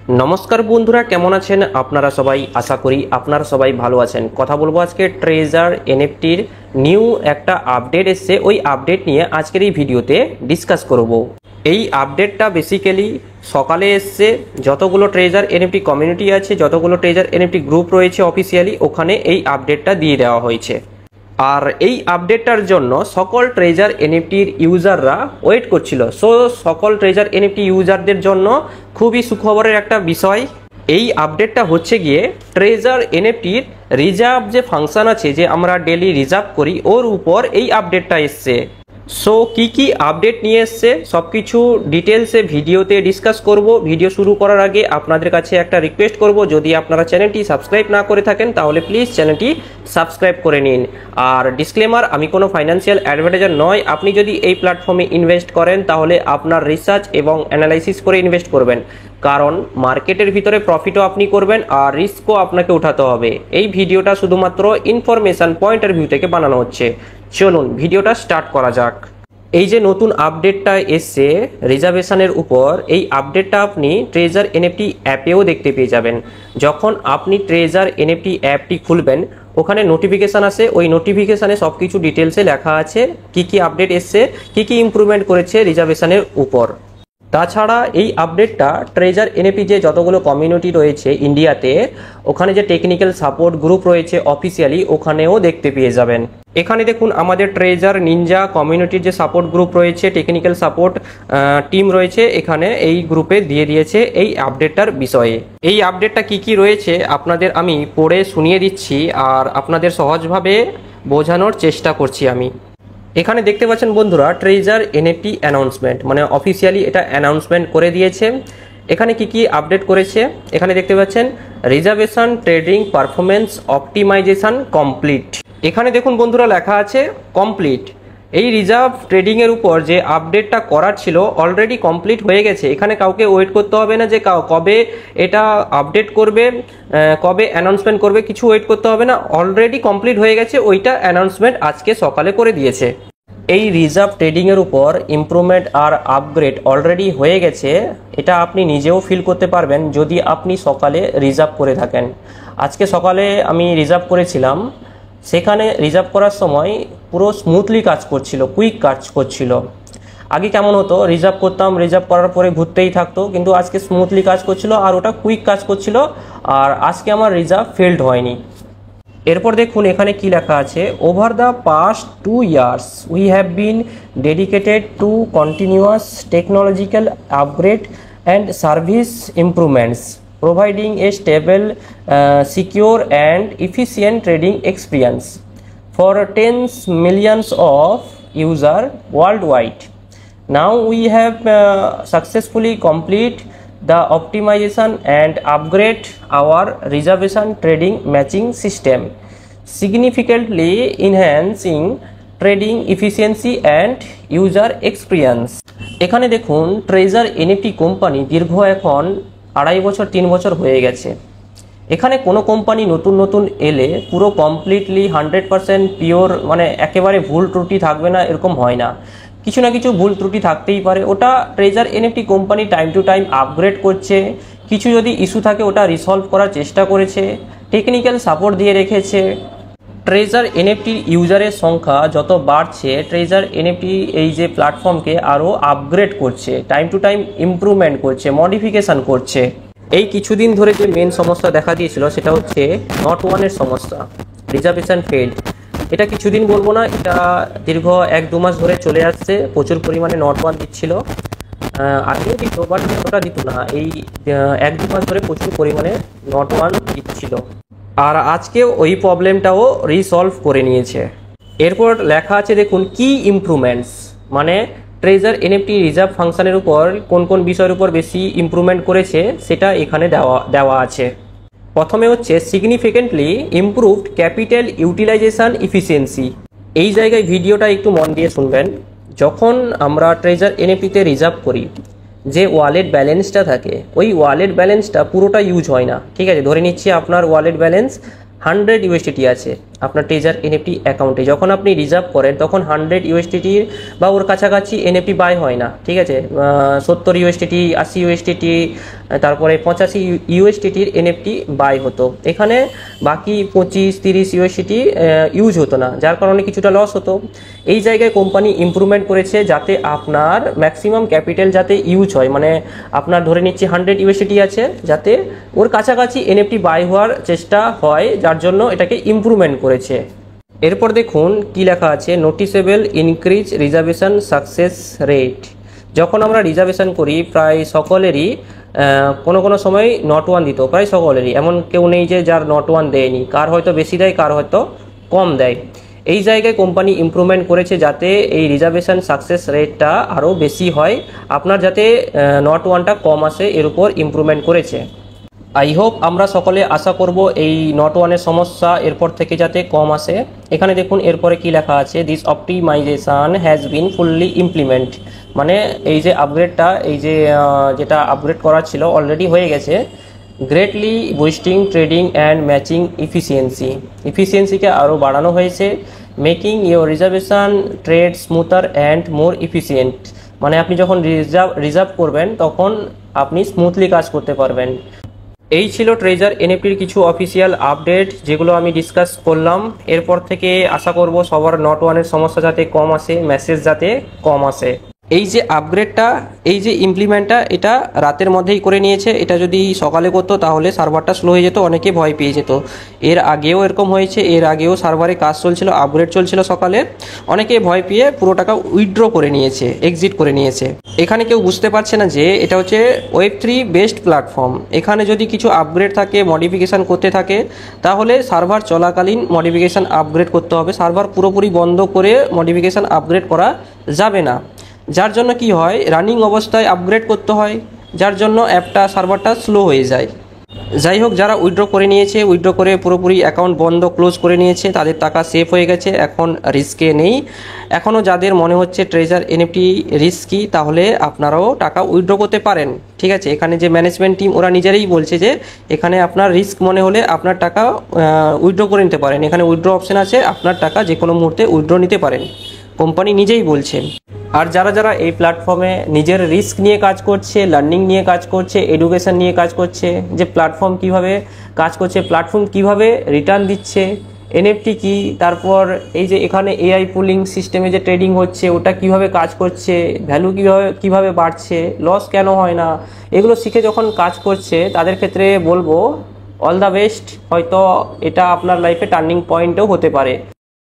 নমস্কার বন্ধুরা, কেমন আছেন আপনারা সবাই? আশা করি আপনারা সবাই ভালো আছেন। কথা বলবো আজকে ট্রেজার এনএফটির নিউ একটা আপডেট এসছে, ওই আপডেট নিয়ে আজকের এই ভিডিওতে ডিসকাস করব। এই আপডেটটা বেসিক্যালি সকালে এসছে। যতগুলো ট্রেজার এনএফটি কমিউনিটি আছে, যতগুলো ট্রেজার এনএফটি গ্রুপ রয়েছে অফিসিয়ালি, ওখানে এই আপডেটটা দিয়ে দেওয়া হয়েছে। আর এই আপডেটটার জন্য সকল ট্রেজার এনএফটির ইউজাররা ওয়েট করছিল। সো সকল ট্রেজার এনএফটি ইউজারদের জন্য খুবই সুখবরের একটা বিষয়। এই আপডেটটা হচ্ছে গিয়ে ট্রেজার এনএফটির রিজার্ভ যে ফাংশন আছে, যে আমরা ডেলি রিজার্ভ করি, ওর উপর এই আপডেটটা এসছে। সো কি আপডেট নিয়ে এসছে সব কিছু ডিটেলসে ভিডিওতে ডিসকাস করব। ভিডিও শুরু করার আগে আপনাদের কাছে একটা রিকোয়েস্ট করব, যদি আপনারা চ্যানেলটি সাবস্ক্রাইব না করে থাকেন তাহলে প্লিজ চ্যানেলটি সাবস্ক্রাইব করে নিন। আর ডিসক্লেমার, আমি কোনো ফাইন্যান্সিয়াল অ্যাডভার্টাইজার নয়। আপনি যদি এই প্ল্যাটফর্মে ইনভেস্ট করেন তাহলে আপনার রিসার্চ এবং অ্যানালাইসিস করে ইনভেস্ট করবেন, কারণ মার্কেটের ভিতরে প্রফিটও আপনি করবেন আর রিস্কও আপনাকে উঠাতে হবে। এই ভিডিওটা শুধুমাত্র ইনফরমেশন পয়েন্টের ভিউ থেকে বানানো হচ্ছে। চলুন ভিডিওটা স্টার্ট করা যাক। এই যে নতুন আপডেটটা এসছে রিজার্ভেশনের উপর, এই আপডেটটা আপনি ট্রেজার এনএফটি অ্যাপেও দেখতে পেয়ে যাবেন। যখন আপনি ট্রেজার এনএফটি অ্যাপটি খুলবেন, ওখানে নোটিফিকেশান আসে। ওই নোটিফিকেশানে সব কিছু ডিটেলসে লেখা আছে কি আপডেট এসছে, কি ইমপ্রুভমেন্ট করেছে রিজার্ভেশনের উপর। তাছাড়া এই আপডেটটা ট্রেজার এনএফটি যে যতগুলো কমিউনিটি রয়েছে ইন্ডিয়াতে, ওখানে যে টেকনিক্যাল সাপোর্ট গ্রুপ রয়েছে অফিসিয়ালি, ওখানেও দেখতে পেয়ে যাবেন। এখানে দেখুন আমাদের ট্রেজার নিনজা কমিউনিটির যে সাপোর্ট গ্রুপ রয়েছে, টেকনিক্যাল সাপোর্ট টিম রয়েছে, এখানে এই গ্রুপে দিয়ে দিয়েছে এই আপডেটটার বিষয়ে। এই আপডেটটা কি রয়েছে আপনাদের আমি পড়ে শুনিয়ে দিচ্ছি আর আপনাদের সহজভাবে বোঝানোর চেষ্টা করছি আমি। এখানে দেখতে পাচ্ছেন বন্ধুরা, ট্রেজার এনএফটি অ্যানাউন্সমেন্ট, মানে অফিসিয়ালি এটা অ্যানাউন্সমেন্ট করে দিয়েছে। এখানে কি আপডেট করেছে এখানে দেখতে পাচ্ছেন, reservation trading performance optimization complete. এখানে দেখুন বন্ধুরা লেখা আছে কমপ্লিট। এই রিজার্ভ ট্রেডিংয়ের উপর যে আপডেটটা করার ছিল অলরেডি কমপ্লিট হয়ে গেছে। এখানে কাউকে ওয়েট করতে হবে না যে কবে এটা আপডেট করবে, কবে অ্যানাউন্সমেন্ট করবে, কিছু ওয়েট করতে হবে না। অলরেডি কমপ্লিট হয়ে গেছে, ওইটা অ্যানাউন্সমেন্ট আজকে সকালে করে দিয়েছে। এই রিজার্ভ ট্রেডিংয়ের উপর ইমপ্রুভমেন্ট আর আপগ্রেড অলরেডি হয়ে গেছে, এটা আপনি নিজেও ফিল করতে পারবেন যদি আপনি সকালে রিজার্ভ করে থাকেন। আজকে সকালে আমি রিজার্ভ করেছিলাম, সেখানে রিজার্ভ করার সময় পুরো স্মুথলি কাজ করছিল, কুইক কাজ করছিল। আগে কেমন হতো, রিজার্ভ করতাম, রিজার্ভ করার পরে ঘুরতেই থাকতো, কিন্তু আজকে স্মুথলি কাজ করছিল আর ওটা কুইক কাজ করছিল। আর আজকে আমার রিজার্ভ ফেল্ড হয়নি। এরপর দেখুন এখানে কি লেখা আছে, over the past 2 years we have been dedicated to continuous technological upgrade and service improvements, providing a stable, secure and efficient trading experience for tens millions of users worldwide. Now we have successfully completed the optimization and upgrade our reservation trading matching system, significantly enhancing trading efficiency and user experience. এখানে দেখুন treasure NFT company দীর্ঘ এখন 2.5 বছর 3 বছর হয়ে গেছে। এখানে কোনো কোম্পানি নতুন এলে পুরো কমপ্লিটলি 100% পিওর, মানে একেবারে ভুল ত্রুটি থাকবে না এরকম হয় না। কিছু না কিছু ভুল ত্রুটি থাকতেই পারে। ওটা treasure NFT company time to time upgrade করছে। কিছু যদি ইস্যু থাকে ওটা রিসলভ করার চেষ্টা করেছে, টেকনিক্যাল সাপোর্ট দিয়ে রেখেছে। ট্রেজার এনএফটির ইউজারের সংখ্যা যত বাড়ছে, ট্রেজার এনএফটি এই যে প্ল্যাটফর্মকে আরও আপগ্রেড করছে, টাইম টু টাইম ইমপ্রুভমেন্ট করছে, মডিফিকেশান করছে। এই কিছুদিন ধরে যে মেন সমস্যা দেখা দিয়েছিল সেটা হচ্ছে নট ওয়ানের সমস্যা, রিজার্ভেশন ফেল্ড। এটা কিছুদিন বলবো না, এটা দীর্ঘ 1-2 মাস ধরে চলে আসছে। প্রচুর পরিমাণে নট ওয়ান দিচ্ছিল, আগেও দিত বাট ওটা দিত না। এই 1-2 মাস ধরে প্রচুর পরিমাণে নট ওয়ান দিচ্ছিল। আর আজকে ওই প্রবলেমটাও রিসলভ করে নিয়েছে। এরপর লেখা আছে দেখুন কি ইমপ্রুভমেন্টস, মানে ট্রেজার এনএফটি রিজার্ভ ফাংশনের উপর কোন বিষয়ের উপর বেশি ইমপ্রুভমেন্ট করেছে সেটা এখানে দেওয়া আছে। প্রথমে হচ্ছে significantly improved capital utilization efficiency. এই জায়গায় ভিডিওটা একটু মন দিয়ে শুনবেন। যখন আমরা ট্রেজার এনএফটিতে রিজার্ভ করি, যে ওয়ালেট ব্যালেন্সটা থাকে, ওই ওয়ালেট ব্যালেন্সটা পুরোটা ইউজ হয় না। ঠিক আছে, ধরে নিচ্ছি আপনার ওয়ালেট ব্যালেন্স 100 USDT আছে, আপনার ট্রেজার এনএফটি অ্যাকাউন্টে যখন আপনি রিজার্ভ করেন তখন 100 ইউএসডিটির বা ওর কাছাকাছি এনএফটি বাই হয় না, ঠিক আছে। 70 ইউএসডিটি, 80 ইউএসডিটি, তারপরে 85 ইউএসডিটির এনএফটি বাই হতো। এখানে বাকি 25-30 ইউএসডিটি ইউজ হতো না, যার কারণে কিছুটা লস হতো। এই জায়গায় কোম্পানি ইমপ্রুভমেন্ট করেছে যাতে আপনার ম্যাক্সিমাম ক্যাপিটাল যাতে ইউজ হয়, মানে আপনার ধরে নিচ্ছি 100 ইউএসডিটি আছে, যাতে ওর কাছাকাছি এনএফটি বাই হওয়ার চেষ্টা হয়, যার জন্য এটাকে ইমপ্রুভমেন্ট করেছে। এরপর দেখুন কি লেখা আছে, noticeable increase reservation success rate. যখন আমরা রিজার্ভেশন করি প্রায় সকলেরই কোনো কোনো সময় নট ওয়ান দিত, প্রায় সকলেরই, এমন কেউ নেই যে যার নট ওয়ান দেয়নি, কার হয়তো বেশি দেয় কার হয়তো কম দেয়। এই জায়গায় কোম্পানি ইমপ্রুভমেন্ট করেছে যাতে এই রিজার্ভেশন সাকসেস রেটটা আরও বেশি হয়, আপনার যাতে নট ওয়ানটা কম আসে এর উপর ইমপ্রুভমেন্ট করেছে। আই হোপ আমরা সকলে আশা করব এই নট ওয়ানের সমস্যা এরপর থেকে যাতে কম আসে। এখানে দেখুন এরপরে কি লেখা আছে, this optimization has been fully implement, মানে এই যে আপগ্রেডটা, এই যে যেটা আপগ্রেড করা ছিল অলরেডি হয়ে গেছে। Greatly boosting trading and matching ইফিসিয়েন্সিকে আরও বাড়ানো হয়েছে। Making your reservation trade smoother and more efficient, মানে আপনি যখন রিজার্ভ করবেন তখন আপনি স্মুথলি কাজ করতে পারবেন। এই ছিল ট্রেজার এনএফটির কিছু অফিসিয়াল আপডেট যেগুলো আমি ডিসকাস করলাম। এরপর থেকে আশা করব সবার নট ওয়ানের সমস্যা যাতে কম আসে, মেসেজ যাতে কম আসে। এই যে আপগ্রেডটা, এই যে ইমপ্লিমেন্টটা, এটা রাতের মধ্যেই করে নিয়েছে। এটা যদি সকালে করতো তাহলে সার্ভারটা স্লো হয়ে যেত, অনেকে ভয় পেয়ে যেত। এর আগেও এরকম হয়েছে, এর আগেও সার্ভারে কাজ চলছিল, আপগ্রেড চলছিল সকালে, অনেকে ভয় পেয়ে পুরো টাকা উইথড্র করে নিয়েছে, এক্সিট করে নিয়েছে। এখানে কেউ বুঝতে পারছে না যে এটা হচ্ছে Web3 বেস্ট প্ল্যাটফর্ম। এখানে যদি কিছু আপগ্রেড থাকে, মডিফিকেশান করতে থাকে, তাহলে সার্ভার চলাকালীন মডিফিকেশান আপগ্রেড করতে হবে। সার্ভার পুরোপুরি বন্ধ করে মডিফিকেশান আপগ্রেড করা যাবে না, যার জন্য কি হয়, রানিং অবস্থায় আপগ্রেড করতে হয়, যার জন্য অ্যাপটা সার্ভারটা স্লো হয়ে যায়। যাই হোক, যারা উইথড্র করে নিয়েছে, উইথড্র করে পুরোপুরি অ্যাকাউন্ট বন্ধ ক্লোজ করে নিয়েছে, তাদের টাকা সেফ হয়ে গেছে, এখন রিস্কে নেই। এখনও যাদের মনে হচ্ছে ট্রেজার এনএফটি রিস্কি, তাহলে আপনারাও টাকা উইথড্র করতে পারেন, ঠিক আছে। এখানে যে ম্যানেজমেন্ট টিম ওরা নিজেরাই বলছে যে এখানে আপনার রিস্ক মনে হলে আপনার টাকা উইথড্র করে নিতে পারেন। এখানে উইথড্র অপশন আছে, আপনার টাকা যে কোনো মুহূর্তে উইথড্র নিতে পারেন, কোম্পানি নিজেই বলছে। আর যারা যারা এই প্ল্যাটফর্মে নিজের রিস্ক নিয়ে কাজ করছে, লার্নিং নিয়ে কাজ করছে, এডুকেশন নিয়ে কাজ করছে, যে প্ল্যাটফর্ম কিভাবে কাজ করছে, প্ল্যাটফর্ম কিভাবে রিটার্ন দিচ্ছে, এনএফটি কি, তারপর এই যে এখানে এআই পুলিং সিস্টেমে যে ট্রেডিং হচ্ছে ওটা কিভাবে কাজ করছে, ভ্যালু কিভাবে বাড়ছে, লস কেন হয় না, এগুলো শিখে যখন কাজ করছে তাদের ক্ষেত্রে বলবো অল দ্য বেস্ট। হয়তো এটা আপনার লাইফে টার্নিং পয়েন্টও হতে পারে।